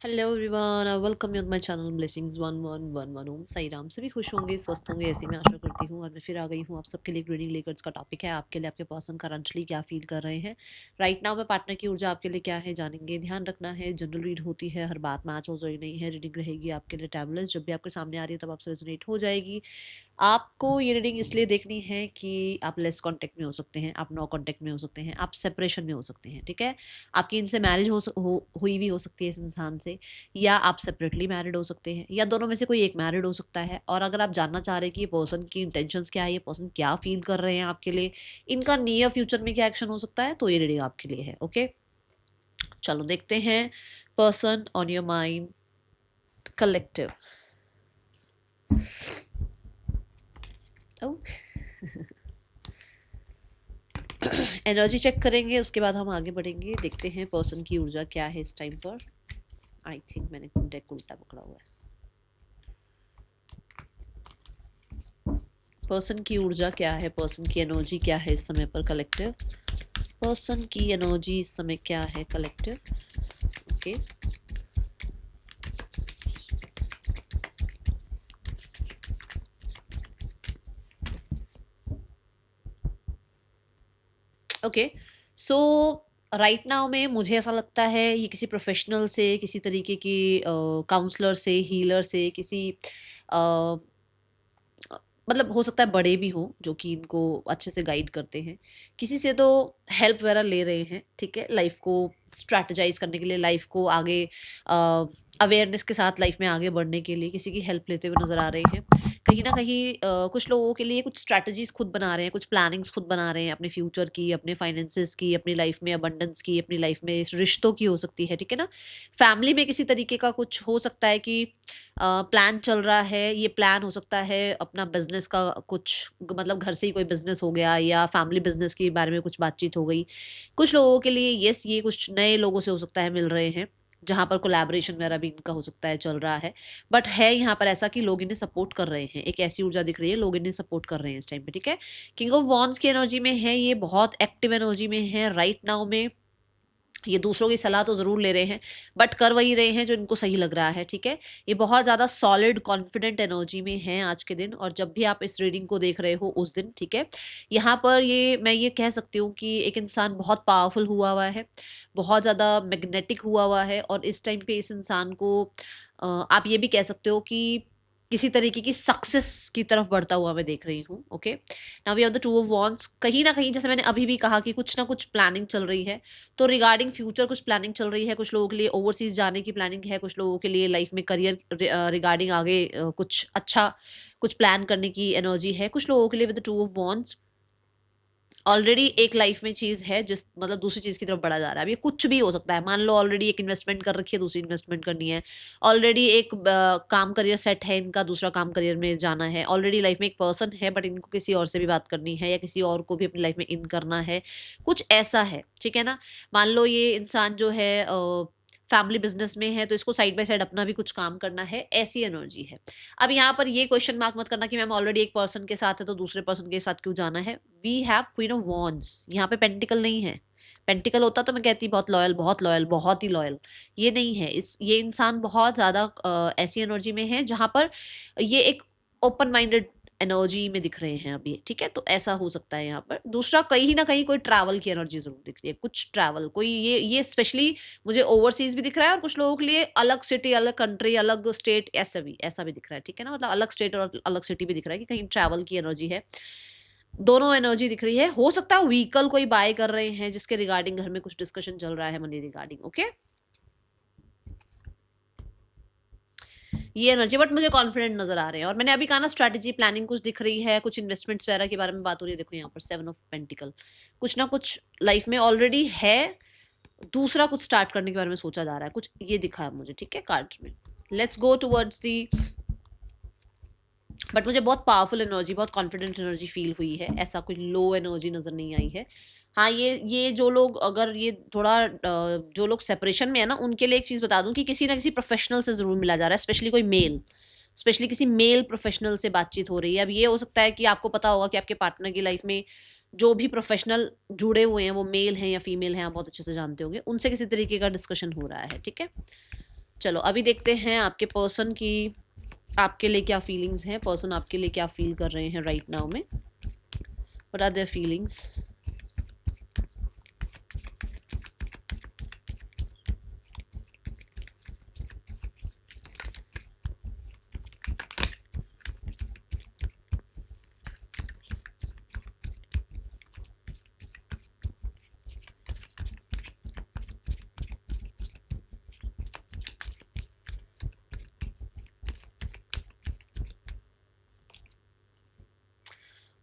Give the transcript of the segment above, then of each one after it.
Hello everyone, welcome you on my channel blessings 1111 ओम साई राम। सभी खुश होंगे, स्वस्थ होंगे, ऐसी मैं आशा करती हूँ। और मैं फिर आ गई हूँ आप सबके लिए एक रीडिंग लेकर। इसका टॉपिक है आपके लिए आपके पर्सन करंटली क्या फील कर रहे हैं राइट नाउ में। पार्टनर की ऊर्जा आपके लिए क्या है जानेंगे। ध्यान रखना है, जनरल रीड होती है, हर बात मैच हो जरूरी नहीं है। रीडिंग रहेगी आपके लिए टैबलेस, जब भी आपके सामने आ रही है तब आपसे रेजोनेट हो जाएगी। आपको ये रीडिंग इसलिए देखनी है कि आप लेस कांटेक्ट में हो सकते हैं, आप नो कांटेक्ट में हो सकते हैं, आप सेपरेशन में हो सकते हैं। ठीक है, आपकी इनसे मैरिज हुई भी हो सकती है इस इंसान से, या आप सेपरेटली मैरिड हो सकते हैं, या दोनों में से कोई एक मैरिड हो सकता है। और अगर आप जानना चाह रहे हैं कि ये पर्सन की इंटेंशंस क्या है, ये पर्सन क्या फील कर रहे हैं आपके लिए, इनका नियर फ्यूचर में क्या एक्शन हो सकता है, तो ये रीडिंग आपके लिए है। ओके, चलो देखते हैं। Person on your mind collective. Energy check करेंगे, उसके बाद हम आगे बढ़ेंगे। देखते हैं पर्सन की ऊर्जा क्या है इस टाइम पर। आई थिंक मैंने डेक उल्टा पकड़ा हुआ है। पर्सन की ऊर्जा क्या है, पर्सन की एनर्जी क्या है इस समय पर कलेक्टिव। पर्सन की एनर्जी इस समय क्या है collective. Okay, okay. So right now में मुझे ऐसा लगता है ये किसी प्रोफेशनल से, किसी तरीके की काउंसलर से, हीलर से, किसी अ, मतलब हो सकता है बड़े भी हों जो कि इनको अच्छे से गाइड करते हैं, किसी से तो हेल्प वगैरह ले रहे हैं। ठीक है, लाइफ को स्ट्रैटेजाइज करने के लिए, लाइफ को आगे अवेयरनेस के साथ लाइफ में आगे बढ़ने के लिए किसी की हेल्प लेते हुए नज़र आ रहे हैं। कहीं ना कहीं कुछ लोगों के लिए कुछ स्ट्रैटेजीज खुद बना रहे हैं, कुछ प्लानिंग्स खुद बना रहे हैं अपने फ्यूचर की, अपने फाइनेंसेस की, अपनी लाइफ में अबंडेंस की, अपनी लाइफ में रिश्तों की हो सकती है। ठीक है ना, फैमिली में किसी तरीके का कुछ हो सकता है कि प्लान चल रहा है। ये प्लान हो सकता है अपना बिजनेस का, कुछ मतलब घर से ही कोई बिजनेस हो गया, या फैमिली बिजनेस के बारे में कुछ बातचीत हो गई। कुछ लोगों के लिए यस, ये कुछ नए लोगों से हो सकता है मिल रहे हैं, जहाँ पर कोलैबोरेशन वगैरह भी इनका हो सकता है चल रहा है। बट है यहाँ पर ऐसा कि लोग इन्हें सपोर्ट कर रहे हैं, एक ऐसी ऊर्जा दिख रही है, लोग इन्हें सपोर्ट कर रहे हैं इस टाइम पे। ठीक है, किंग ऑफ वॉन्ड्स की एनर्जी में है, ये बहुत एक्टिव एनर्जी में है राइट नाउ में। ये दूसरों की सलाह तो ज़रूर ले रहे हैं, बट कर वही रहे हैं जो इनको सही लग रहा है। ठीक है, ये बहुत ज़्यादा सॉलिड कॉन्फिडेंट एनर्जी में हैं आज के दिन, और जब भी आप इस रीडिंग को देख रहे हो उस दिन। ठीक है, यहाँ पर ये मैं ये कह सकती हूँ कि एक इंसान बहुत पावरफुल हुआ हुआ है, बहुत ज़्यादा मैग्नेटिक हुआ हुआ है, और इस टाइम पे इस इंसान को आप ये भी कह सकते हो कि किसी तरीके की सक्सेस की तरफ बढ़ता हुआ मैं देख रही हूँ। Okay, now we have the two of wands. कहीं ना कहीं जैसे मैंने अभी भी कहा कि कुछ ना कुछ प्लानिंग चल रही है, तो रिगार्डिंग फ्यूचर कुछ प्लानिंग चल रही है। कुछ लोगों के लिए ओवरसीज जाने की प्लानिंग है, कुछ लोगों के लिए लाइफ में करियर रिगार्डिंग आगे कुछ अच्छा कुछ प्लान करने की एनर्जी है। कुछ लोगों के लिए with the two of wands already एक लाइफ में चीज़ है जिस मतलब दूसरी चीज़ की तरफ बढ़ा जा रहा है। अब ये कुछ भी हो सकता है, मान लो ऑलरेडी एक इन्वेस्टमेंट कर रखी है, दूसरी इन्वेस्टमेंट करनी है। ऑलरेडी एक काम करियर सेट है इनका, दूसरा काम करियर में जाना है। ऑलरेडी लाइफ में एक पर्सन है, बट इनको किसी और से भी बात करनी है, या किसी और को भी अपनी लाइफ में इन करना है, कुछ ऐसा है। ठीक है ना, मान लो ये इंसान जो है फैमिली बिजनेस में है, तो इसको साइड बाय साइड अपना भी कुछ काम करना है, ऐसी एनर्जी है। अब यहाँ पर ये क्वेश्चन मार्क मत करना कि मैम ऑलरेडी एक पर्सन के साथ है तो दूसरे पर्सन के साथ क्यों जाना है। We have queen of wands, यहाँ पे पेंटिकल नहीं है। पेंटिकल होता तो मैं कहती बहुत लॉयल, बहुत लॉयल, बहुत ही लॉयल। ये नहीं है, इस ये इंसान बहुत ज़्यादा ऐसी एनर्जी में है जहाँ पर ये एक ओपन माइंडेड एनर्जी में दिख रहे हैं अभी। ठीक है, तो ऐसा हो सकता है यहाँ पर। दूसरा, कहीं ना कहीं कोई ट्रैवल की एनर्जी जरूर दिख रही है, कुछ ट्रैवल, कोई ये स्पेशली मुझे ओवरसीज भी दिख रहा है, और कुछ लोगों के लिए अलग सिटी, अलग कंट्री, अलग स्टेट, ऐसा भी दिख रहा है। ठीक है ना, मतलब अलग स्टेट और अलग सिटी भी दिख रहा है कि कहीं ट्रैवल की एनर्जी है। दोनों एनर्जी दिख रही है। हो सकता है व्हीकल कोई बाय कर रहे हैं जिसके रिगार्डिंग घर में कुछ डिस्कशन चल रहा है मनी रिगार्डिंग। ओके, ये एनर्जी, बट मुझे कॉन्फिडेंट नजर आ रहे हैं। और मैंने अभी कहा ना, स्ट्रैटेजी प्लानिंग कुछ दिख रही है, कुछ इन्वेस्टमेंट्स वगैरह के बारे में बात हो रही है। देखो यहाँ पर 7 ऑफ पेंटिकल, कुछ ना कुछ लाइफ में ऑलरेडी है, दूसरा कुछ स्टार्ट करने के बारे में सोचा जा रहा है, कुछ ये दिखा है मुझे। ठीक है, कार्ड्स में let's go towards the, but मुझे बहुत पावरफुल एनर्जी, बहुत कॉन्फिडेंट एनर्जी फील हुई है। ऐसा कोई लो एनर्जी नज़र नहीं आई है। हाँ, ये जो लोग, अगर ये थोड़ा जो लोग सेपरेशन में है ना, उनके लिए एक चीज़ बता दूं कि किसी ना किसी प्रोफेशनल से ज़रूर मिला जा रहा है, स्पेशली कोई मेल, स्पेशली किसी मेल प्रोफेशनल से बातचीत हो रही है। अब ये हो सकता है कि आपको पता होगा कि आपके पार्टनर की लाइफ में जो भी प्रोफेशनल जुड़े हुए हैं वो मेल हैं या फीमेल हैं, आप बहुत अच्छे से जानते होंगे, उनसे किसी तरीके का डिस्कशन हो रहा है। ठीक है, चलो अभी देखते हैं आपके पर्सन की, आपके लिए क्या फीलिंग्स हैं, पर्सन आपके लिए क्या फील कर रहे हैं राइट नाउ में, what are their feelings.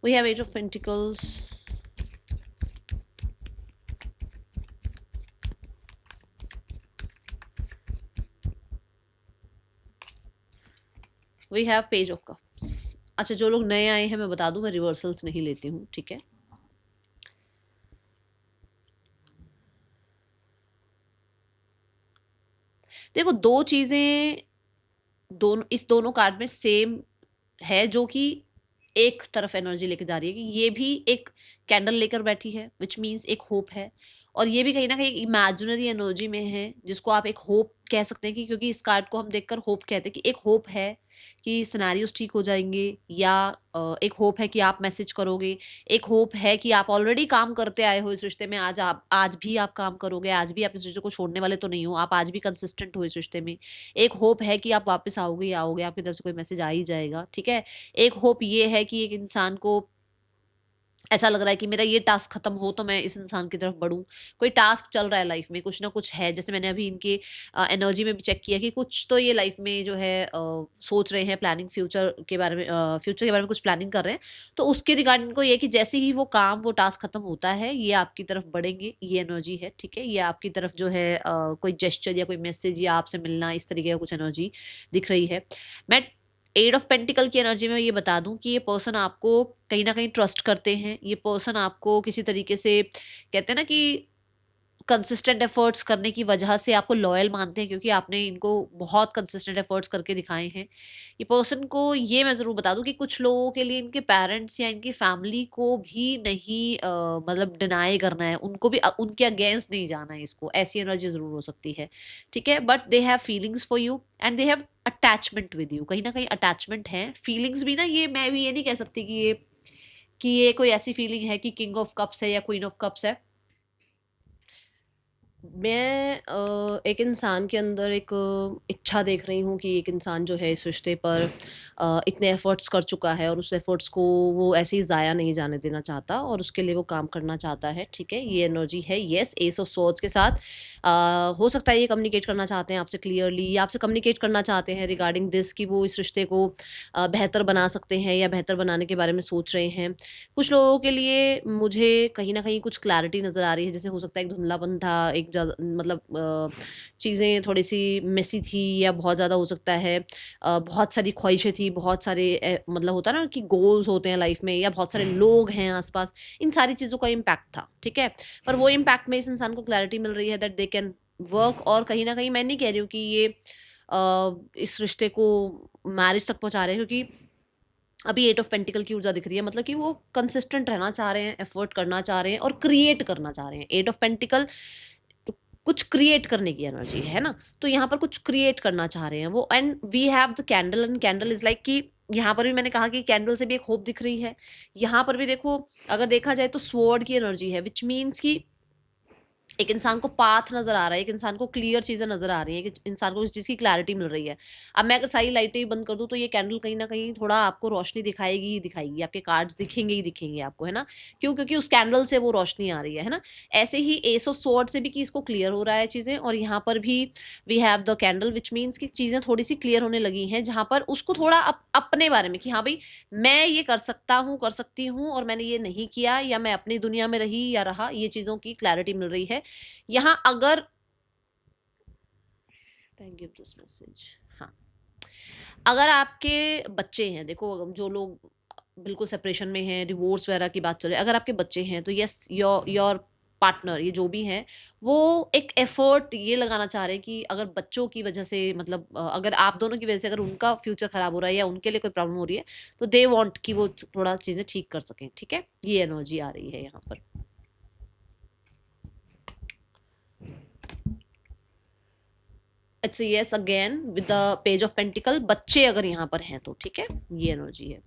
We have Eight of Pentacles. We have Page of Cups. अच्छा, जो लोग नए आए हैं मैं बता दूं, मैं रिवर्सल्स नहीं लेती हूँ, ठीक है। देखो दो चीजें दोनों इस दोनों कार्ड में सेम है, जो कि एक तरफ एनर्जी लेके जा रही है कि ये भी एक कैंडल लेकर बैठी है, विच मीन्स एक होप है, और ये भी कहीं ना कहीं इमेजिनरी एनर्जी में है, जिसको आप एक होप कह सकते हैं कि, क्योंकि इस कार्ड को हम देखकर होप कहते हैं कि एक होप है कि सिनेरियोस ठीक हो जाएंगे, या एक होप है कि आप मैसेज करोगे, एक होप है कि आप ऑलरेडी काम करते आए हो इस रिश्ते में, आज भी आप काम करोगे, आज भी आप इस रिश्ते को छोड़ने वाले तो नहीं हो, आप आज भी कंसिस्टेंट हो इस रिश्ते में। एक होप है कि आप वापस आओगे ही आओगे, आपकी तरफ से कोई मैसेज आ ही जाएगा, ठीक है। एक होप ये है कि एक इंसान को ऐसा लग रहा है कि मेरा ये टास्क खत्म हो तो मैं इस इंसान की तरफ बढ़ूं, कोई टास्क चल रहा है लाइफ में, कुछ ना कुछ है, जैसे मैंने अभी इनके एनर्जी में भी चेक किया कि कुछ तो ये लाइफ में जो है सोच रहे हैं, प्लानिंग फ्यूचर के बारे में, फ्यूचर के बारे में कुछ प्लानिंग कर रहे हैं। तो उसके रिगार्डिंग इनको ये कि जैसे ही वो काम, वो टास्क खत्म होता है, ये आपकी तरफ बढ़ेंगे, ये एनर्जी है, ठीक है। ये आपकी तरफ जो है कोई जेस्चर या कोई मैसेज या आपसे मिलना, इस तरीके का कुछ एनर्जी दिख रही है। मैं एट ऑफ पेंटिकल की एनर्जी में ये बता दूं कि ये पर्सन आपको कहीं ना कहीं ट्रस्ट करते हैं, ये पर्सन आपको किसी तरीके से, कहते हैं ना कि कंसिस्टेंट एफर्ट्स करने की वजह से आपको लॉयल मानते हैं, क्योंकि आपने इनको बहुत कंसिस्टेंट एफर्ट्स करके दिखाए हैं। ये पर्सन को ये मैं ज़रूर बता दूं कि कुछ लोगों के लिए इनके पेरेंट्स या इनकी फैमिली को भी नहीं मतलब डिनाई करना है, उनको भी उनके अगेंस्ट नहीं जाना है, इसको ऐसी एनर्जी ज़रूर हो सकती है, ठीक है। But they have feelings for you and they have attachment with you, कहीं ना कहीं अटैचमेंट है, फीलिंग्स भी ना, ये मैं भी ये नहीं कह सकती कि ये कोई ऐसी फीलिंग है कि किंग ऑफ कप्स है या क्वीन ऑफ कप्स है। मैं एक इंसान के अंदर एक इच्छा देख रही हूँ कि एक इंसान जो है इस रिश्ते पर इतने एफर्ट्स कर चुका है, और उस एफर्ट्स को वो ऐसे ही ज़ाया नहीं जाने देना चाहता, और उसके लिए वो काम करना चाहता है, ठीक है। ये एनर्जी है, येस, एस ऑफ स्वॉर्ड्स के साथ। हो सकता है ये कम्युनिकेट करना चाहते हैं आपसे क्लियरली, या आपसे कम्युनिकेट करना चाहते हैं रिगार्डिंग दिस कि वो इस रिश्ते को बेहतर बना सकते हैं या बेहतर बनाने के बारे में सोच रहे हैं। कुछ लोगों के लिए मुझे कहीं ना कहीं कुछ क्लैरिटी नज़र आ रही है, जैसे हो सकता है एक धुंधलापन था, एक मतलब चीज़ें थोड़ी सी मेसी थी, या बहुत ज़्यादा हो सकता है बहुत सारी ख्वाहिशें थी, बहुत सारे मतलब होता है ना कि गोल्स होते हैं लाइफ में, या बहुत सारे लोग हैं आसपास, इन सारी चीज़ों का इम्पैक्ट था, ठीक है। पर वो इम्पैक्ट में इस इंसान को क्लैरिटी मिल रही है दैट दे कैन वर्क, और कहीं ना कहीं मैं नहीं कह रही हूँ कि ये इस रिश्ते को मैरिज तक पहुंचा रहे हैं, क्योंकि अभी एट ऑफ पेंटिकल की ऊर्जा दिख रही है, मतलब कि वो कंसिस्टेंट रहना चाह रहे हैं, एफर्ट करना चाह रहे हैं, और क्रिएट करना चाह रहे हैं। एट ऑफ पेंटिकल कुछ क्रिएट करने की एनर्जी है ना, तो यहाँ पर कुछ क्रिएट करना चाह रहे हैं वो, and we have the candle, and candle is like कि यहाँ पर भी मैंने कहा कि कैंडल से भी एक होप दिख रही है। यहाँ पर भी देखो, अगर देखा जाए तो स्वॉर्ड की एनर्जी है, विच मीन्स कि एक इंसान को पाथ नजर आ रहा है, एक इंसान को क्लियर चीजें नजर आ रही हैं, कि इंसान को इस चीज की क्लैरिटी मिल रही है। अब मैं अगर सारी लाइटें ही बंद कर दूं तो ये कैंडल कहीं ना कहीं थोड़ा आपको रोशनी दिखाएगी ही दिखाएगी, आपके कार्ड्स दिखेंगे ही दिखेंगे आपको, है ना। क्यों? क्योंकि उस कैंडल से वो रोशनी आ रही है ना। ऐसे ही एस ऑफ स्वॉर्ड से भी कि इसको क्लियर हो रहा है चीजें, और यहाँ पर भी we have the candle, which means कि चीजें थोड़ी सी क्लियर होने लगी हैं, जहां पर उसको थोड़ा अपने बारे में कि हाँ भाई, मैं ये कर सकता हूँ, कर सकती हूँ, और मैंने ये नहीं किया, या मैं अपनी दुनिया में रही या रहा, ये चीजों की क्लैरिटी मिल रही है यहाँ। अगर गिव दिस मैसेज, हाँ, अगर आपके बच्चे हैं, देखो जो लोग बिल्कुल सेपरेशन में हैं, डिवोर्स वगैरह की बात चल रही है, अगर आपके बच्चे हैं तो यस, योर पार्टनर, ये जो भी है, वो एक एफर्ट ये लगाना चाह रहे हैं कि अगर बच्चों की वजह से, मतलब अगर आप दोनों की वजह से अगर उनका फ्यूचर खराब हो रहा है या उनके लिए कोई प्रॉब्लम हो रही है, तो दे वांट कि वो थोड़ा चीजें ठीक कर सकें, ठीक है। ये एनर्जी आ रही है यहाँ पर। It's yes again with the page of pentacle, बच्चे अगर यहाँ पर हैं तो, ठीक है, ये एनर्जी है।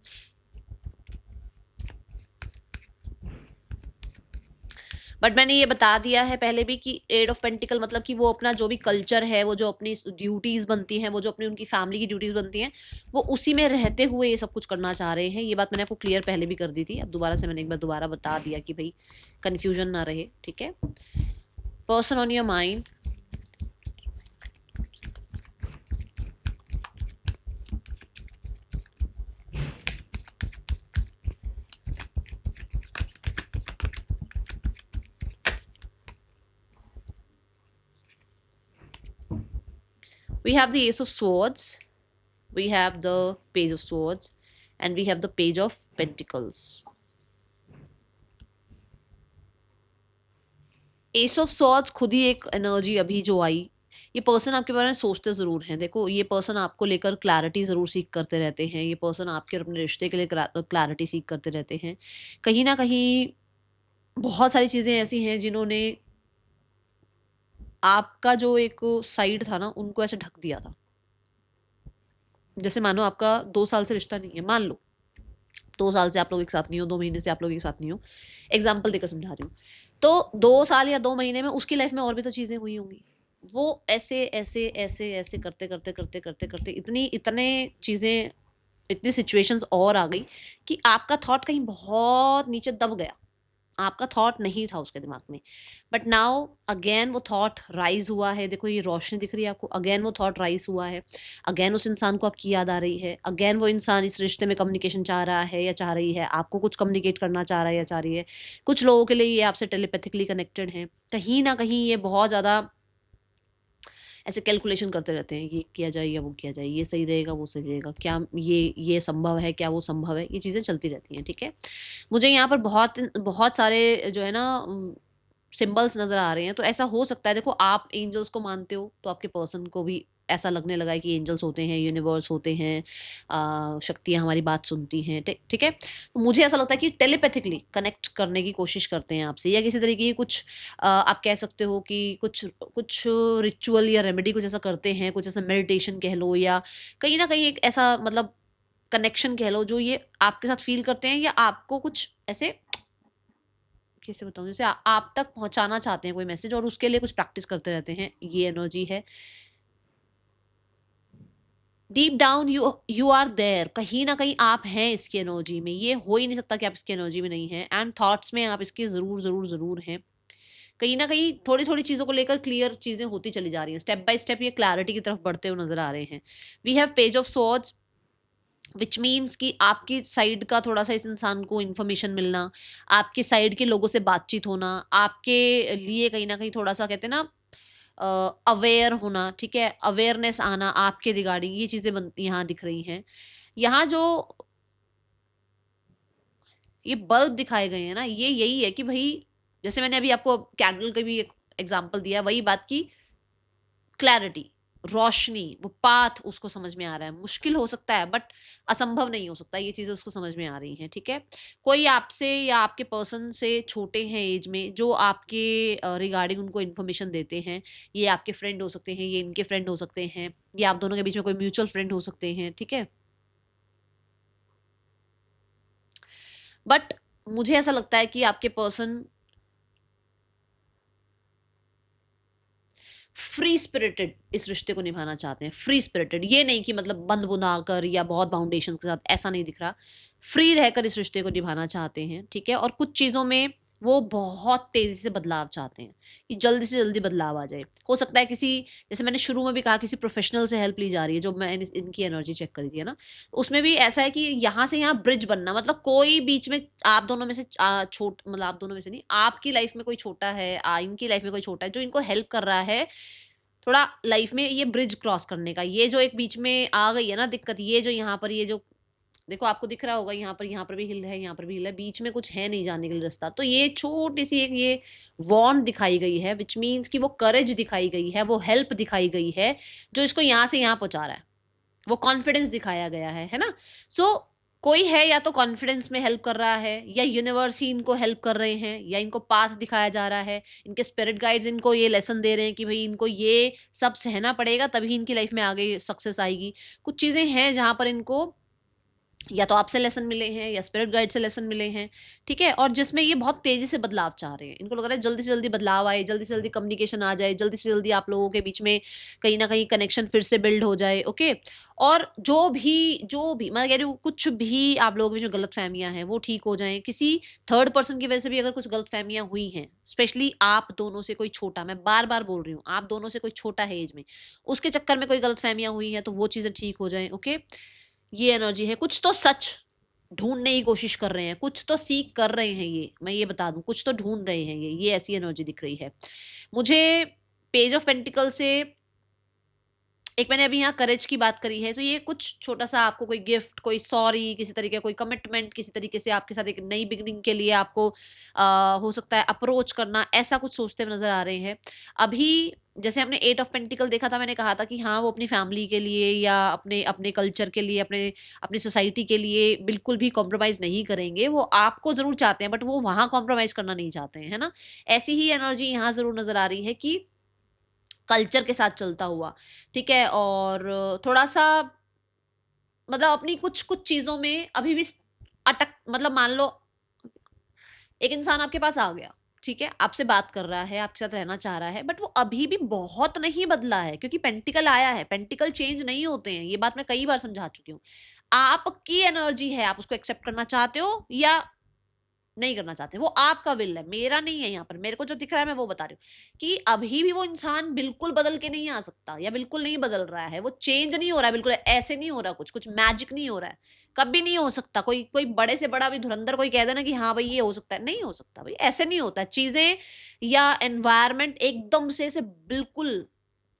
बट मैंने ये बता दिया है पहले भी कि एट ऑफ पेंटिकल मतलब कि वो अपना जो भी कल्चर है, वो जो अपनी ड्यूटीज बनती हैं, वो जो अपनी उनकी फैमिली की ड्यूटीज बनती हैं, वो उसी में रहते हुए ये सब कुछ करना चाह रहे हैं। ये बात मैंने आपको क्लियर पहले भी कर दी थी, अब दोबारा से मैंने एक बार दोबारा बता दिया कि भाई कन्फ्यूजन ना रहे, ठीक है। Person on your mind, we have the ace of swords, we have the page of swords, and we have the page of pentacles. S of swords खुद ही एक एनर्जी अभी जो आई, ये पर्सन आपके बारे में सोचते ज़रूर हैं। देखो ये पर्सन आपको लेकर क्लैरिटी ज़रूर सीख करते रहते हैं, ये पर्सन आपके अपने रिश्ते के लिए क्लैरिटी सीख करते रहते हैं। कहीं ना कहीं बहुत सारी चीज़ें ऐसी हैं जिन्होंने आपका जो एक साइड था ना, उनको ऐसे ढक दिया था। जैसे मानो आपका 2 साल से रिश्ता नहीं है, मान लो 2 साल से आप लोग एक साथ नहीं हो, 2 महीने से आप लोग एक साथ नहीं हो, एग्जाम्पल देकर समझा रही हूँ। तो 2 साल या 2 महीने में उसकी लाइफ में और भी तो चीज़ें हुई होंगी, वो ऐसे ऐसे ऐसे ऐसे करते करते करते करते करते इतने चीज़ें, इतनी सिचुएशंस और आ गई कि आपका थॉट कहीं बहुत नीचे दब गया, आपका थॉट नहीं था उसके दिमाग में। बट नाउ अगेन वो थॉट राइज हुआ है। देखो ये रोशनी दिख रही है आपको, अगेन वो थॉट राइज हुआ है, अगेन उस इंसान को आपकी याद आ रही है, अगेन वो इंसान इस रिश्ते में कम्युनिकेशन चाह रहा है या चाह रही है, आपको कुछ कम्युनिकेट करना चाह रहा है या चाह रही है। कुछ लोगों के लिए ये आपसे टेलीपैथिकली कनेक्टेड हैं, कहीं ना कहीं ये बहुत ज़्यादा ऐसे कैलकुलेशन करते रहते हैं, ये किया जाए या वो किया जाए, ये सही रहेगा वो सही रहेगा, क्या ये संभव है, क्या वो संभव है, ये चीज़ें चलती रहती हैं, ठीक है। मुझे यहाँ पर बहुत बहुत सारे जो है ना सिंबल्स नज़र आ रहे हैं। तो ऐसा हो सकता है, देखो आप एंजल्स को मानते हो तो आपके पर्सन को भी ऐसा लगने लगा है कि एंजल्स होते हैं, यूनिवर्स होते हैं, शक्तियाँ हमारी बात सुनती हैं, ठीक है। तो मुझे ऐसा लगता है कि टेलीपैथिकली कनेक्ट करने की कोशिश करते हैं आपसे, या किसी तरीके की कुछ आप कह सकते हो कि कुछ कुछ रिचुअल या रेमेडी कुछ ऐसा करते हैं, कुछ ऐसा मेडिटेशन कह लो, या कहीं ना कहीं एक ऐसा मतलब कनेक्शन कह लो जो ये आपके साथ फील करते हैं, या आपको कुछ ऐसे कैसे बताऊँ, जैसे आप तक पहुंचाना चाहते हैं कोई मैसेज, और उसके लिए कुछ प्रैक्टिस करते रहते हैं। ये एनर्जी है। Deep down you are there, कहीं ना कहीं आप हैं इसकी एनर्जी में, ये हो ही नहीं सकता कि आप इसकी एनर्जी में नहीं हैं। एंड थॉट्स में आप इसके ज़रूर ज़रूर ज़रूर हैं। कहीं ना कहीं थोड़ी थोड़ी चीज़ों को लेकर क्लियर चीज़ें होती चली जा रही हैं, स्टेप बाय स्टेप ये क्लैरिटी की तरफ बढ़ते हुए नजर आ रहे हैं। We have page of swords, which means कि आपकी साइड का थोड़ा सा इस इंसान को इन्फॉर्मेशन मिलना, आपके साइड के लोगों से बातचीत होना, आपके लिए कहीं ना कहीं थोड़ा सा कहते हैं ना अवेयर होना, ठीक है, अवेयरनेस आना आपके रिगार्डिंग, ये चीज़ें यहाँ दिख रही हैं। यहाँ जो ये बल्ब दिखाए गए हैं ना, ये यही है कि भाई जैसे मैंने अभी आपको कैंडल का भी एक एग्जांपल दिया, वही बात की क्लैरिटी, रोशनी, वो पाथ उसको समझ में आ रहा है। मुश्किल हो सकता है बट असंभव नहीं हो सकता, ये चीज़ें उसको समझ में आ रही हैं, ठीक है। कोई आपसे या आपके पर्सन से छोटे हैं एज में, जो आपके रिगार्डिंग उनको इन्फॉर्मेशन देते हैं, ये आपके फ्रेंड हो सकते हैं, ये इनके फ्रेंड हो सकते हैं, ये आप दोनों के बीच में कोई म्यूचुअल फ्रेंड हो सकते हैं, ठीक है। बट मुझे ऐसा लगता है कि आपके पर्सन फ्री स्पिरिटेड इस रिश्ते को निभाना चाहते हैं। फ्री स्पिरिटेड ये नहीं कि मतलब बंद बुना कर या बहुत बाउंडेशन के साथ, ऐसा नहीं दिख रहा। फ्री रहकर इस रिश्ते को निभाना चाहते हैं, ठीक है। और कुछ चीज़ों में वो बहुत तेज़ी से बदलाव चाहते हैं कि जल्दी से जल्दी बदलाव आ जाए। हो सकता है किसी, जैसे मैंने शुरू में भी कहा, किसी प्रोफेशनल से हेल्प ली जा रही है, जो मैंने इनकी एनर्जी चेक करी थी, है ना। उसमें भी ऐसा है कि यहाँ से यहाँ ब्रिज बनना, मतलब कोई बीच में आप दोनों में से मतलब आप दोनों में से नहीं, आपकी लाइफ में कोई छोटा है, इनकी लाइफ में कोई छोटा है जो इनको हेल्प कर रहा है थोड़ा लाइफ में ये ब्रिज क्रॉस करने का। ये जो एक बीच में आ गई है ना दिक्कत, ये जो यहाँ पर, ये जो देखो आपको दिख रहा होगा, यहाँ पर भी हिल है, यहाँ पर भी हिल है, बीच में कुछ है नहीं जाने के लिए रास्ता। तो ये छोटी सी एक ये वॉन्ड दिखाई गई है, विच मीन्स कि वो करेज दिखाई गई है, वो हेल्प दिखाई गई है जो इसको यहाँ से यहाँ पहुँचा रहा है, वो कॉन्फिडेंस दिखाया गया है ना। सो कोई है या तो कॉन्फिडेंस में हेल्प कर रहा है, या यूनिवर्स ही इनको हेल्प कर रहे हैं, या इनको पाथ दिखाया जा रहा है, इनके स्पिरिट गाइड्स इनको ये लेसन दे रहे हैं कि भाई इनको ये सब सहना पड़ेगा तभी इनकी लाइफ में आगे सक्सेस आएगी। कुछ चीज़ें हैं जहाँ पर इनको या तो आपसे लेसन मिले हैं या स्पिरिट गाइड से लेसन मिले हैं, ठीक है, और जिसमें ये बहुत तेजी से बदलाव चाह रहे हैं। इनको लग रहा है जल्दी से जल्दी बदलाव आए, जल्दी से जल्दी कम्युनिकेशन आ जाए, जल्दी से जल्दी आप लोगों के बीच में कहीं ना कहीं कनेक्शन फिर से बिल्ड हो जाए। ओके, और जो भी मैं कह रही हूँ, कुछ भी आप लोगों में जो गलत फहमियाँ हैं वो ठीक हो जाएं। किसी थर्ड पर्सन की वजह से भी अगर कुछ गलत फहमियाँ हुई हैं, स्पेशली आप दोनों से कोई छोटा, मैं बार बार बोल रही हूँ, आप दोनों से कोई छोटा है एज में, उसके चक्कर में कोई गलत फहमियाँ हुई हैं तो वो चीज़ें ठीक हो जाएं। ओके, ये एनर्जी है। कुछ तो सच ढूंढने की कोशिश कर रहे हैं, कुछ तो सीख कर रहे हैं, ये मैं ये बता दूं, कुछ तो ढूंढ रहे हैं ये ऐसी एनर्जी दिख रही है मुझे। पेज ऑफ पेंटिकल से एक मैंने अभी यहाँ करेज की बात करी है, तो ये कुछ छोटा सा आपको कोई गिफ्ट, कोई सॉरी, किसी तरीके कोई कमिटमेंट, किसी तरीके से आपके साथ एक नई बिगनिंग के लिए आपको हो सकता है अप्रोच करना, ऐसा कुछ सोचते हुए नजर आ रहे हैं अभी। जैसे हमने 8 ऑफ पेंटिकल देखा था, मैंने कहा था कि हाँ वो अपनी फैमिली के लिए या अपने अपने कल्चर के लिए, अपने अपनी सोसाइटी के लिए बिल्कुल भी कॉम्प्रोमाइज़ नहीं करेंगे। वो आपको ज़रूर चाहते हैं बट वो वहाँ कॉम्प्रोमाइज़ करना नहीं चाहते हैं, है ना? ऐसी ही एनर्जी यहाँ ज़रूर नज़र आ रही है कि कल्चर के साथ चलता हुआ, ठीक है, और थोड़ा-सा मतलब अपनी कुछ-कुछ चीज़ों में अभी भी अटक, मतलब मान लो एक इंसान आपके पास आ गया, ठीक है, आपसे बात कर रहा है, आपके साथ रहना चाह रहा है, बट वो अभी भी बहुत नहीं बदला है, क्योंकि पेंटिकल आया है, पेंटिकल चेंज नहीं होते हैं, ये बात मैं कई बार समझा चुकी हूँ। आपकी एनर्जी है, आप उसको एक्सेप्ट करना चाहते हो या नहीं करना चाहते, वो आपका विल है, मेरा नहीं है। यहाँ पर मेरे को जो दिख रहा है मैं वो बता रही हूँ कि अभी भी वो इंसान बिल्कुल बदल के नहीं आ सकता, या बिल्कुल नहीं बदल रहा है, वो चेंज नहीं हो रहा है, बिल्कुल ऐसे नहीं हो रहा, कुछ कुछ मैजिक नहीं हो रहा है, कभी नहीं हो सकता। कोई कोई बड़े से बड़ा भी धुरंधर कोई कह देना कि हाँ भाई ये हो सकता है, नहीं हो सकता भाई, ऐसे नहीं होता है। चीजें या एनवायरमेंट एकदम से बिल्कुल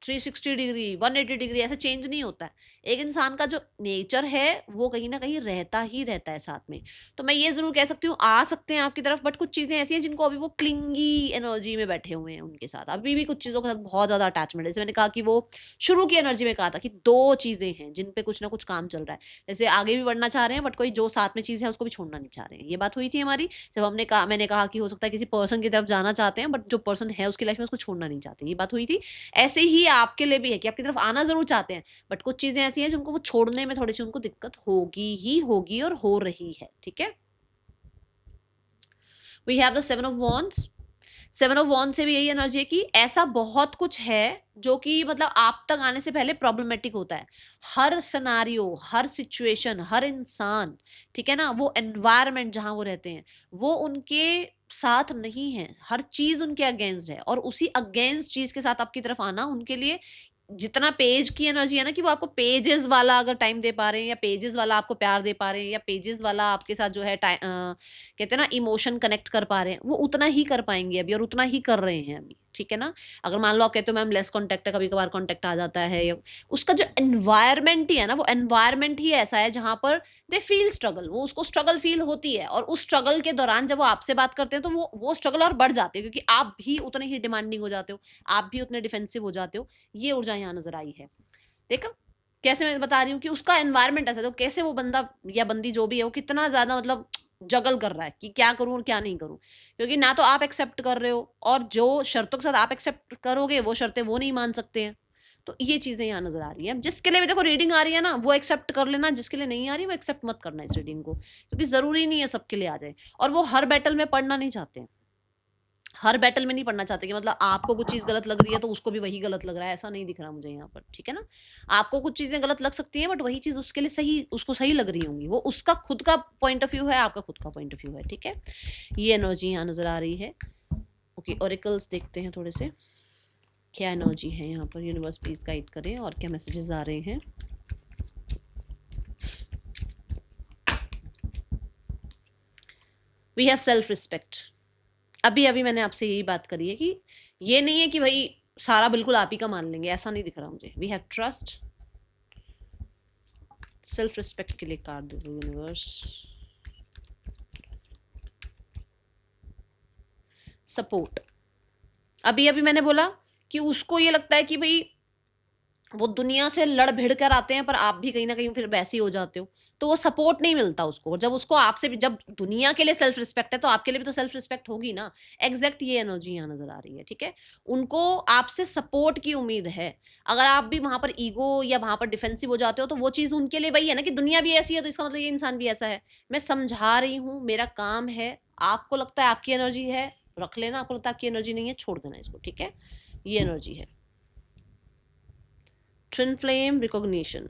360 डिग्री 180 डिग्री ऐसे चेंज नहीं होता है। एक इंसान का जो नेचर है वो कहीं ना कहीं रहता ही रहता है साथ में। तो मैं ये जरूर कह सकती हूँ आ सकते हैं आपकी तरफ, बट कुछ चीजें ऐसी हैं जिनको अभी वो क्लिंगी एनर्जी में बैठे हुए हैं, उनके साथ अभी भी कुछ चीजों के साथ बहुत ज्यादा अटैचमेंट है। जैसे मैंने कहा कि वो शुरू की एनर्जी में कहा था कि दो चीजें हैं जिन पे कुछ ना कुछ काम चल रहा है, जैसे आगे भी बढ़ना चाह रहे हैं बट कोई जो साथ में चीज है उसको भी छोड़ना नहीं चाह रहे हैं। ये बात हुई थी हमारी जब हमने कहा, मैंने कहा कि हो सकता है किसी पर्सन की तरफ जाना चाहते हैं बट जो पर्सन है उसकी लाइफ में उसको छोड़ना नहीं चाहते, ये बात हुई थी। ऐसे ही आपके लिए भी है कि आपकी तरफ आना जरूर चाहते हैं बट कुछ चीजें ऐसी हैं जिनको वो छोड़ने में थोड़ी सी उनको दिक्कत होगी ही होगी और हो रही है, ठीक है। We have the 7 of wands. 7 of wand से भी यही एनर्जी है कि ऐसा बहुत कुछ है जो कि मतलब आप तक आने से पहले प्रॉब्लमेटिक होता है। हर सिनारियो, हर सिचुएशन, हर इंसान, ठीक है ना, वो एनवायरमेंट जहां वो रहते हैं वो उनके साथ नहीं है, हर चीज उनके अगेंस्ट है, और उसी अगेंस्ट चीज के साथ आपकी तरफ आना उनके लिए जितना पेज की एनर्जी है ना, कि वो आपको पेजेस वाला अगर टाइम दे पा रहे हैं, या पेजेस वाला आपको प्यार दे पा रहे हैं, या पेजेस वाला आपके साथ जो है कहते हैं ना इमोशन कनेक्ट कर पा रहे हैं, वो उतना ही कर पाएंगे अभी और उतना ही कर रहे हैं अभी, ठीक है ना। अगर मान लो आप कहते हो मैम लेस कॉन्टेक्ट है, कभी कभार कॉन्टेक्ट आ जाता है, या उसका जो एनवायरमेंट ही है ना, वो एनवायरमेंट ही ऐसा है जहां पर दे फील स्ट्रगल, वो उसको स्ट्रगल फील होती है, और उस स्ट्रगल के दौरान जब वो आपसे बात करते हैं तो वो स्ट्रगल और बढ़ जाती है, क्योंकि आप भी उतने ही डिमांडिंग हो जाते हो, आप भी उतने डिफेंसिव हो जाते हो। ये ऊर्जा यहाँ नजर आई है। देखा कैसे मैं बता रही हूँ कि उसका एनवायरमेंट ऐसा, तो कैसे वो बंदा या बंदी जो भी है वो कितना ज्यादा मतलब जगल कर रहा है कि क्या करूं और क्या नहीं करूं, क्योंकि ना तो आप एक्सेप्ट कर रहे हो और जो शर्तों के साथ आप एक्सेप्ट करोगे वो शर्तें वो नहीं मान सकते हैं। तो ये चीजें यहाँ नजर आ रही है। जिसके लिए भी देखो रीडिंग आ रही है ना वो एक्सेप्ट कर लेना, जिसके लिए नहीं आ रही वो एक्सेप्ट मत करना इस रीडिंग को, क्योंकि जरूरी नहीं है सबके लिए आ जाए। और वो हर बैटल में पढ़ना नहीं चाहते हैं, हर बैटल में नहीं पढ़ना चाहते कि मतलब आपको कुछ चीज गलत लग रही है तो उसको भी वही गलत लग रहा है, ऐसा नहीं दिख रहा मुझे यहाँ पर, ठीक है ना। आपको कुछ चीजें गलत लग सकती हैं बट वही चीज उसके लिए सही, उसको सही लग रही होंगी, वो उसका खुद का पॉइंट ऑफ व्यू है, आपका खुद का पॉइंट ऑफ व्यू है, ठीक है। ये एनर्जी यहाँ नजर आ रही है। ओके, ओरेकल्स देखते हैं थोड़े से क्या एनर्जी है यहाँ पर, यूनिवर्स प्लीज गाइड करें और क्या मैसेजेस आ रहे हैं। We have self respect. अभी अभी मैंने आपसे यही बात करी है कि ये नहीं है कि भाई सारा बिल्कुल आप ही का मान लेंगे, ऐसा नहीं दिख रहा मुझे। We have trust, self respect के लिए कार्ड दे दो यूनिवर्स। सपोर्ट, अभी अभी मैंने बोला कि उसको ये लगता है कि भाई वो दुनिया से लड़ भिड़ कर आते हैं, पर आप भी कहीं ना कहीं फिर वैसे ही हो जाते हो, तो वो सपोर्ट नहीं मिलता उसको। जब उसको आपसे भी, जब दुनिया के लिए सेल्फ रिस्पेक्ट है तो आपके लिए भी तो सेल्फ रिस्पेक्ट होगी ना। एग्जैक्ट ये एनर्जी यहाँ नजर आ रही है, ठीक है। उनको आपसे सपोर्ट की उम्मीद है। अगर आप भी वहां पर ईगो या वहां पर डिफेंसिव हो जाते हो, तो वो चीज उनके लिए वही है ना कि दुनिया भी ऐसी है, तो इसका मतलब ये इंसान भी ऐसा है। मैं समझा रही हूँ, मेरा काम है। आपको लगता है आपकी एनर्जी है, रख लेना। आपको लगता है आपकी एनर्जी नहीं है, छोड़ देना इसको, ठीक है। ये एनर्जी है। Twin flame recognition.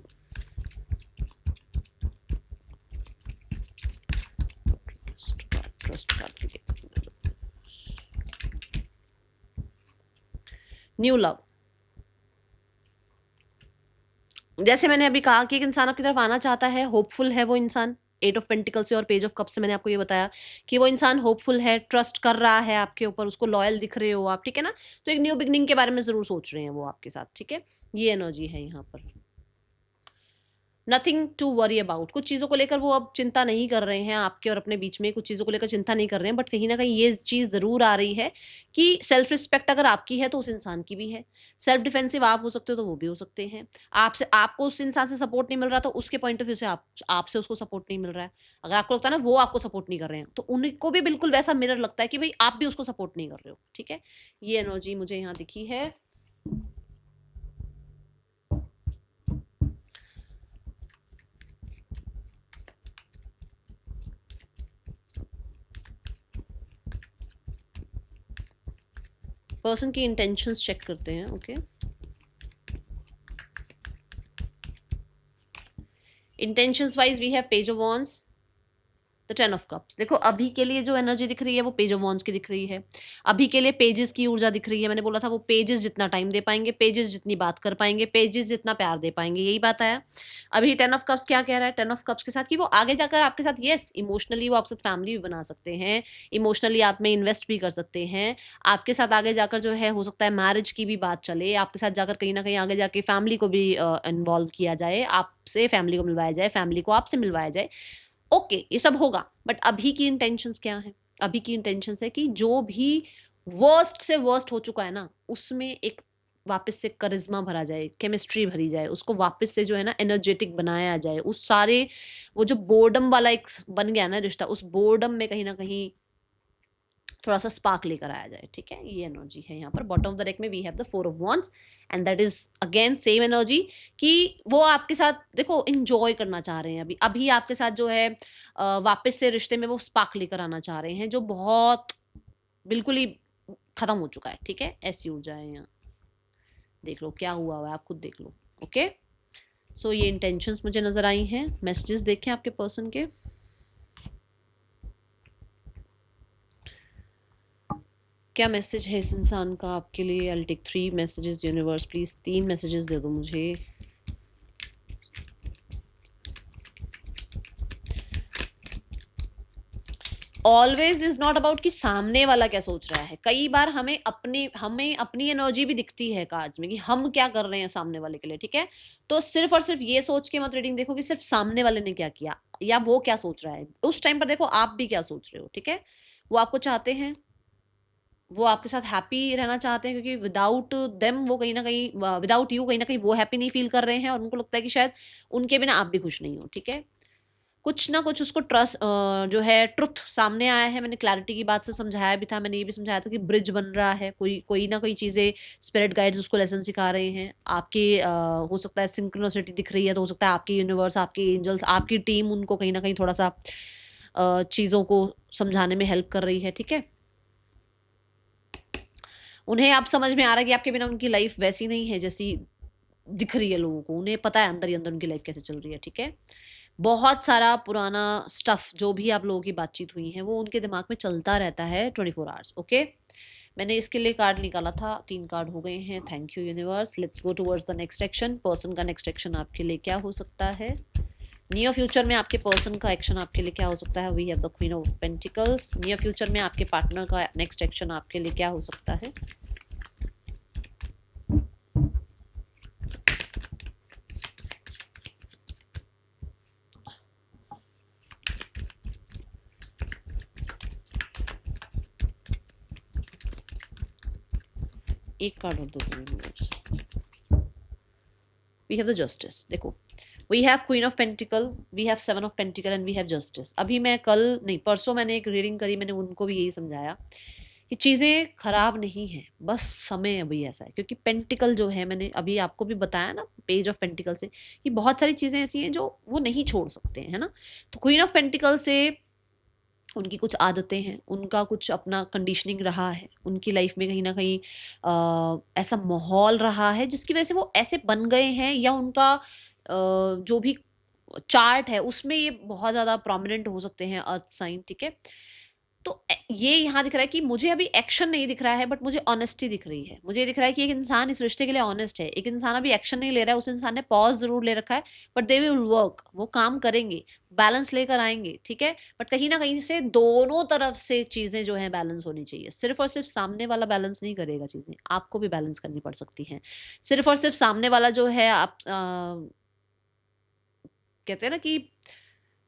Trust card के लिए न्यू लव। जैसे मैंने अभी कहा कि एक इंसान आपकी तरफ आना चाहता है, होपफुल है वो इंसान। एट ऑफ पेंटिकल से और पेज ऑफ कप से मैंने आपको ये बताया कि वो इंसान होपफुल है, ट्रस्ट कर रहा है आपके ऊपर, उसको लॉयल दिख रहे हो आप, ठीक है ना। तो एक न्यू बिगनिंग के बारे में जरूर सोच रहे हैं वो आपके साथ, ठीक है। ये एनर्जी है यहाँ पर। Nothing to worry about. कुछ चीज़ों को लेकर वो अब चिंता नहीं कर रहे हैं आपके और अपने बीच में, कुछ चीज़ों को लेकर चिंता नहीं कर रहे हैं, बट कहीं ना कहीं ये चीज़ ज़रूर आ रही है कि सेल्फ रिस्पेक्ट अगर आपकी है तो उस इंसान की भी है। सेल्फ डिफेंसिव आप हो सकते हो तो वो भी हो सकते हैं। आपसे, आपको उस इंसान से सपोर्ट नहीं मिल रहा, तो उसके पॉइंट ऑफ व्यू से आपसे उसको सपोर्ट नहीं मिल रहा है। अगर आपको लगता है ना वो आपको सपोर्ट नहीं कर रहे हैं, तो उनको भी बिल्कुल वैसा मिरर लगता है कि भाई आप भी उसको सपोर्ट नहीं कर रहे हो, ठीक है। ये एनर्जी मुझे यहाँ दिखी है। पर्सन की इंटेंशंस चेक करते हैं, ओके। Intentions wise we have page of wands, the 10 of cups. देखो अभी के लिए जो एनर्जी दिख रही है वो पेज ऑफ वॉन्ड्स की दिख रही है। अभी के लिए पेजेस की ऊर्जा दिख रही है। मैंने बोला था वो पेजेस जितना टाइम दे पाएंगे, पेजेस जितनी बात कर पाएंगे, पेजेस जितना प्यार दे पाएंगे, यही बात आया। अभी 10 ऑफ कप्स क्या कह रहा है? 10 ऑफ कप्स के साथ कि वो आगे जाकर आपके साथ, यस, इमोशनली वो आपके साथ फैमिली भी बना सकते हैं, इमोशनली आप में इन्वेस्ट भी कर सकते हैं। आपके साथ आगे जाकर जो है हो सकता है मैरिज की भी बात चले, आपके साथ जाकर कहीं ना कहीं आगे जाके फैमिली को भी इन्वॉल्व किया जाए, आपसे फैमिली को मिलवाया जाए, फैमिली को आपसे मिलवाया जाए। ओके, ये सब होगा, बट अभी की इंटेंशंस क्या है? अभी की इंटेंशंस है कि जो भी वर्स्ट से वर्स्ट हो चुका है ना, उसमें एक वापस से करिश्मा भरा जाए, केमिस्ट्री भरी जाए, उसको वापस से जो है ना एनर्जेटिक बनाया जाए। उस सारे, वो जो बोर्डम वाला एक बन गया ना रिश्ता, उस बोर्डम में कहीं ना कहीं थोड़ा सा स्पार्क लेकर आया जाए, ठीक है। ये एनर्जी है यहाँ पर। बॉटम ऑफ द डेक में we have the 4 of wands, and that is again same energy कि वो आपके साथ देखो इंजॉय करना चाह रहे हैं। अभी अभी आपके साथ जो है वापस से रिश्ते में वो स्पार्क लेकर आना चाह रहे हैं, जो बहुत बिल्कुल ही खत्म हो चुका है, ठीक है। ऐसी ऊर्जा है यहाँ। देख लो क्या हुआ हुआ है, आप खुद देख लो, ओके। सो ये इंटेंशंस मुझे नजर आई हैं। मैसेजेस देखें आपके पर्सन के। क्या मैसेज है इस इंसान का आपके लिए? I take 3 messages. Universe please 3 messages दे दो मुझे। ऑलवेज इज नॉट अबाउट कि सामने वाला क्या सोच रहा है। कई बार हमें अपनी एनर्जी भी दिखती है कार्ड्स में कि हम क्या कर रहे हैं सामने वाले के लिए, ठीक है। तो सिर्फ और सिर्फ ये सोच के मत रीडिंग देखो कि सिर्फ सामने वाले ने क्या किया या वो क्या सोच रहा है। उस टाइम पर देखो आप भी क्या सोच रहे हो, ठीक है। वो आपको चाहते हैं, वो आपके साथ हैप्पी रहना चाहते हैं, क्योंकि विदाउट देम वो कहीं ना कहीं, विदाउट यू कहीं ना कहीं वो हैप्पी नहीं फील कर रहे हैं, और उनको लगता है कि शायद उनके बिना आप भी खुश नहीं हो, ठीक है। कुछ ना कुछ उसको ट्रस्ट, जो है ट्रुथ सामने आया है। मैंने क्लैरिटी की बात से समझाया भी था, मैंने ये भी समझाया था कि ब्रिज बन रहा है, कोई कोई ना कोई चीज़ें, स्पिरिट गाइड्स उसको लेसन सिखा रहे हैं। आपके हो सकता है सिंक्रोनिसिटी दिख रही है, तो हो सकता है आपकी यूनिवर्स, आपके एंजल्स, आपकी टीम उनको कहीं ना कहीं थोड़ा सा चीज़ों को समझाने में हेल्प कर रही है, ठीक है। उन्हें अब समझ में आ रहा है कि आपके बिना उनकी लाइफ वैसी नहीं है जैसी दिख रही है लोगों को। उन्हें पता है अंदर ही अंदर उनकी लाइफ कैसे चल रही है, ठीक है। बहुत सारा पुराना स्टफ जो भी आप लोगों की बातचीत हुई है वो उनके दिमाग में चलता रहता है 24 आवर्स, ओके। मैंने इसके लिए कार्ड निकाला था, 3 कार्ड हो गए हैं। Thank you universe. Let's go towards the next action. Person का नेक्स्ट एक्शन आपके लिए क्या हो सकता है? नियर फ्यूचर में आपके पर्सन का एक्शन आपके लिए क्या हो सकता है? We have the queen of pentacles. Near future में आपके पार्टनर का नेक्स्ट एक्शन आपके लिए क्या हो सकता है? एक कार्ड और दो universe. We have the justice. देखो, we have queen of pentacle, we have seven of pentacle and we have justice. अभी मैं कल नहीं परसों मैंने एक रीडिंग करी, मैंने उनको भी यही समझाया कि चीज़ें खराब नहीं हैं, बस समय अभी ऐसा है। क्योंकि पेंटिकल जो है, मैंने अभी आपको भी बताया ना पेज ऑफ पेंटिकल से, कि बहुत सारी चीज़ें ऐसी हैं जो वो नहीं छोड़ सकते हैं, है ना। तो क्वीन ऑफ पेंटिकल से उनकी कुछ आदतें हैं, उनका कुछ अपना कंडीशनिंग रहा है, उनकी लाइफ में कहीं ना कहीं ऐसा माहौल रहा है जिसकी वजह से वो ऐसे बन गए हैं, या उनका जो भी चार्ट है उसमें ये बहुत ज़्यादा प्रोमिनेंट हो सकते हैं अर्थ साइन, ठीक है। तो ये यहाँ दिख रहा है कि मुझे अभी एक्शन नहीं दिख रहा है, बट मुझे ऑनेस्टी दिख रही है। मुझे दिख रहा है कि एक इंसान इस रिश्ते के लिए ऑनेस्ट है। एक इंसान अभी एक्शन नहीं ले रहा है, उस इंसान ने पॉज जरूर ले रखा है, बट दे विल वर्क, वो काम करेंगे, बैलेंस लेकर आएंगे, ठीक है। बट कहीं ना कहीं से दोनों तरफ से चीजें जो है बैलेंस होनी चाहिए। सिर्फ और सिर्फ सामने वाला बैलेंस नहीं करेगा चीजें, आपको भी बैलेंस करनी पड़ सकती हैं। सिर्फ और सिर्फ सामने वाला जो है, आप कहते हैं ना कि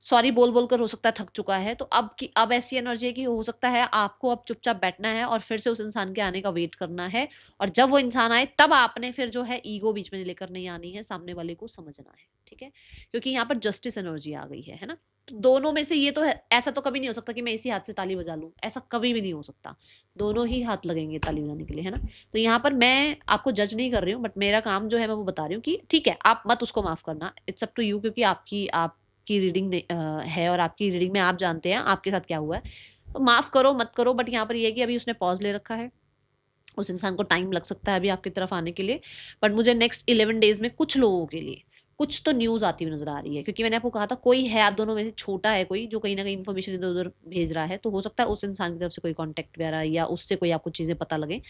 सॉरी बोल बोल कर हो सकता है थक चुका है, तो अब ऐसी एनर्जी है कि हो सकता है आपको अब चुपचाप बैठना है और फिर से उस इंसान के आने का वेट करना है। और जब वो इंसान आए तब आपने फिर जो है ईगो बीच में लेकर नहीं आनी है, सामने वाले को समझना है, ठीक है। क्योंकि यहाँ पर जस्टिस एनर्जी आ गई है ना। तो दोनों में से ये तो है, ऐसा तो कभी नहीं हो सकता कि मैं इसी हाथ से ताली बजा लूं, ऐसा कभी भी नहीं हो सकता। दोनों ही हाथ लगेंगे ताली बजाने के लिए, है ना। तो यहाँ पर मैं आपको जज नहीं कर रही हूँ, बट मेरा काम जो है मैं वो बता रही हूँ कि ठीक है, आप मत उसको माफ करना, इट्स अप टू यू, क्योंकि आपकी रीडिंग है और आपकी रीडिंग में आप जानते हैं आपके साथ क्या हुआ है। तो माफ करो मत करो, बट यहाँ पर ये है कि अभी उसने पॉज ले रखा है, उस इंसान को टाइम लग सकता है अभी आपकी तरफ आने के लिए। बट मुझे नेक्स्ट 11 डेज में कुछ लोगों के लिए कुछ तो न्यूज़ आती हुई नजर आ रही है। क्योंकि मैंने आपको कहा था कोई है आप दोनों में से छोटा है कोई, जो कहीं ना कहीं इन्फॉर्मेशन इधर उधर भेज रहा है, तो हो सकता है उस इंसान की तरफ से कोई कॉन्टेक्ट वगैरह या उससे कोई आपको चीज़ें पता लगे।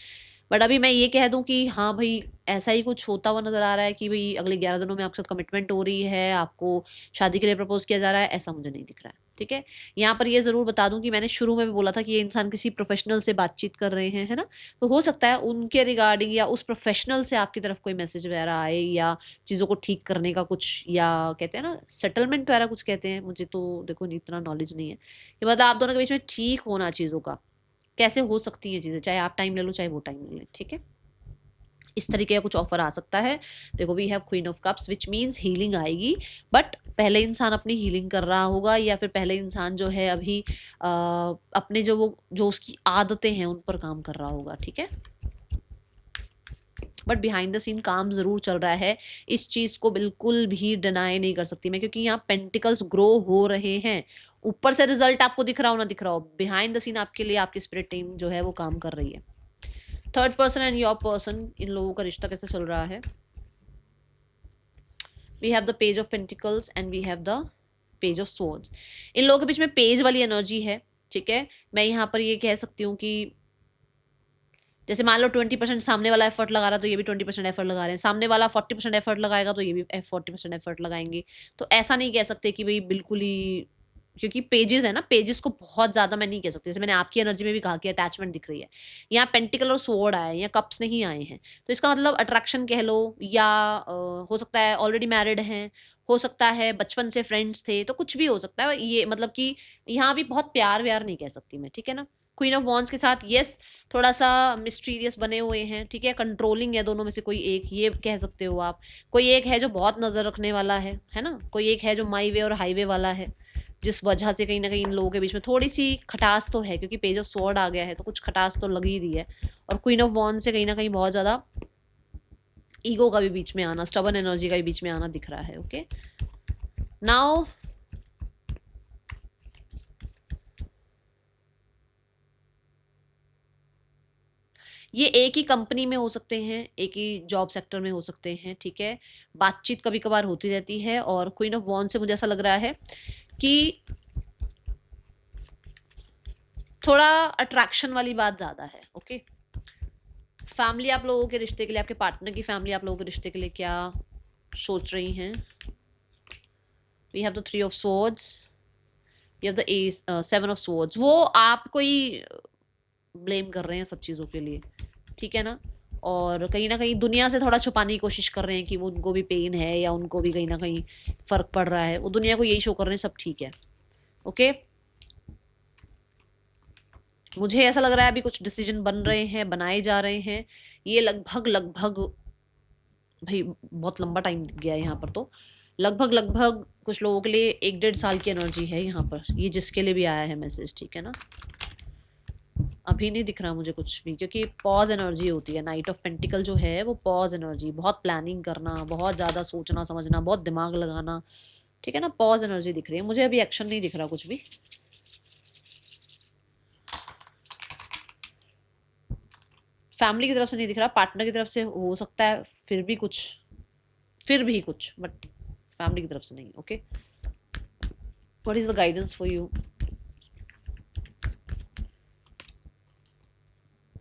बट अभी मैं ये कह दूं कि हाँ भाई, ऐसा ही कुछ होता हुआ नजर आ रहा है कि भाई अगले 11 दिनों में आपके साथ कमिटमेंट हो रही है, आपको शादी के लिए प्रपोज किया जा रहा है, ऐसा मुझे नहीं दिख रहा है, ठीक है। यहाँ पर ये जरूर बता दूं कि मैंने शुरू में भी बोला था कि ये इंसान किसी प्रोफेशनल से बातचीत कर रहे हैं, है ना। तो हो सकता है उनके रिगार्डिंग या उस प्रोफेशनल से आपकी तरफ कोई मैसेज वगैरह आए, या चीज़ों को ठीक करने का कुछ, या कहते हैं ना सेटलमेंट वगैरह कुछ कहते हैं, मुझे तो देखो इतना नॉलेज नहीं है। ये मतलब आप दोनों के बीच में ठीक होना चीज़ों का, कैसे हो सकती हैं चीज़ें, चाहे आप टाइम ले लो चाहे वो टाइम ले लें, ठीक है। इस तरीके का कुछ ऑफर आ सकता है। देखो, we have queen of cups which means healing आएगी, बट पहले इंसान अपनी हीलिंग कर रहा होगा, या फिर पहले इंसान जो है अभी अपने जो उसकी आदतें हैं उन पर काम कर रहा होगा, ठीक है। बट बिहाइंड द सीन काम जरूर चल रहा है, इस चीज को बिल्कुल भी डिनाई नहीं कर सकती मैं, क्योंकि यहाँ पेंटिकल्स ग्रो हो रहे हैं। ऊपर से रिजल्ट आपको दिख रहा हो ना दिख रहा हो, बिहाइंड द सीन आपके लिए आपकी स्पिरिट टीम जो है वो काम कर रही है। Third person and your person, इन लोगों का रिश्ता कैसे चल रहा है। We have the page of pentacles and we have the page of swords. इन लोगों के बीच में पेज वाली एनर्जी है, ठीक है। मैं यहाँ पर ये कह सकती हूँ कि जैसे मान लो 20% सामने वाला एफर्ट लगा रहा है, तो ये भी 20% एफर्ट लगा रहे हैं। सामने वाला 40% एफर्ट लगाएगा तो ये भी 40% एफर्ट लगाएंगे। तो ऐसा नहीं कह सकते कि भाई बिल्कुल ही, क्योंकि पेजेस है ना, पेजेस को बहुत ज्यादा मैं नहीं कह सकती। जैसे मैंने आपकी एनर्जी में भी कहा कि अटैचमेंट दिख रही है, यहाँ पेंटिकल और स्वॉर्ड आया है, यहाँ कप्स नहीं आए हैं। तो इसका मतलब अट्रैक्शन कह लो, या हो सकता है ऑलरेडी मैरिड हैं, हो सकता है बचपन से फ्रेंड्स थे, तो कुछ भी हो सकता है ये, मतलब कि यहाँ भी बहुत प्यार व्यार नहीं कह सकती मैं, ठीक है ना। क्वीन ऑफ वॉन्ड्स के साथ यस, थोड़ा सा मिस्टीरियस बने हुए हैं, ठीक है। कंट्रोलिंग है दोनों में से कोई एक, ये कह सकते हो आप। कोई एक है जो बहुत नजर रखने वाला है ना। कोई एक है जो माई वे और हाईवे वाला है, जिस वजह से कहीं ना कहीं इन लोगों के बीच में थोड़ी सी खटास तो है, क्योंकि पेज ऑफ स्वॉर्ड आ गया है तो कुछ खटास तो लग ही रही है। और क्वीन ऑफ वॉन्ड से कहीं ना कहीं बहुत ज्यादा ईगो का भी बीच में आना, स्टबन एनर्जी का भी बीच में आना दिख रहा है। ओके, नाउ ये एक ही कंपनी में हो सकते हैं, एक ही जॉब सेक्टर में हो सकते हैं, ठीक है। बातचीत कभी कभार होती रहती है। और क्वीन ऑफ वॉन्ड से मुझे ऐसा लग रहा है कि थोड़ा अट्रैक्शन वाली बात ज्यादा है। ओके, फैमिली आप लोगों के रिश्ते के लिए, आपके पार्टनर की फैमिली आप लोगों के रिश्ते के लिए क्या सोच रही हैं। We have the 3 of swords, we have the 7 of swords. वो आपको ही ब्लेम कर रहे हैं सब चीज़ों के लिए, ठीक है ना। और कहीं ना कहीं दुनिया से थोड़ा छुपाने की कोशिश कर रहे हैं कि वो उनको भी पेन है, या उनको भी कहीं ना कहीं फर्क पड़ रहा है। वो दुनिया को यही शो कर रहे हैं सब ठीक है। ओके, मुझे ऐसा लग रहा है अभी कुछ डिसीजन बन रहे हैं, बनाए जा रहे हैं। ये लगभग लगभग भाई बहुत लंबा टाइम गया है यहाँ पर। तो लगभग लगभग कुछ लोगों के लिए 1-1.5 साल की एनर्जी है यहाँ पर, ये जिसके लिए भी आया है मैसेज, ठीक है ना। अभी नहीं दिख रहा मुझे कुछ भी, क्योंकि पॉज एनर्जी होती है। नाइट ऑफ पेंटिकल जो है वो पॉज एनर्जी, बहुत प्लानिंग करना, बहुत ज़्यादा सोचना समझना, बहुत दिमाग लगाना, ठीक है ना। पॉज एनर्जी दिख रही है मुझे, अभी एक्शन नहीं दिख रहा कुछ भी। फैमिली की तरफ से नहीं दिख रहा, पार्टनर की तरफ से हो सकता है, फिर भी कुछ, बट फैमिली की तरफ से नहीं। Okay, what is the guidance for you?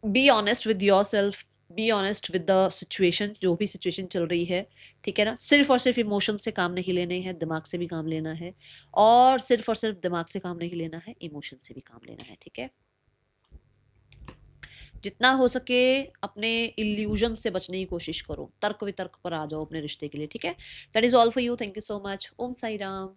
Be honest with your self, be honest with the situation, जो भी सिचुएशन चल रही है, ठीक है ना। सिर्फ और सिर्फ इमोशन से काम नहीं लेने हैं, दिमाग से भी काम लेना है, और सिर्फ दिमाग से काम नहीं लेना है, इमोशन से भी काम लेना है, ठीक है। जितना हो सके अपने इल्यूजन से बचने की कोशिश करो, तर्क वितर्क पर आ जाओ अपने रिश्ते के लिए, ठीक है। That is all for you, thank you so much. Om Sai Ram.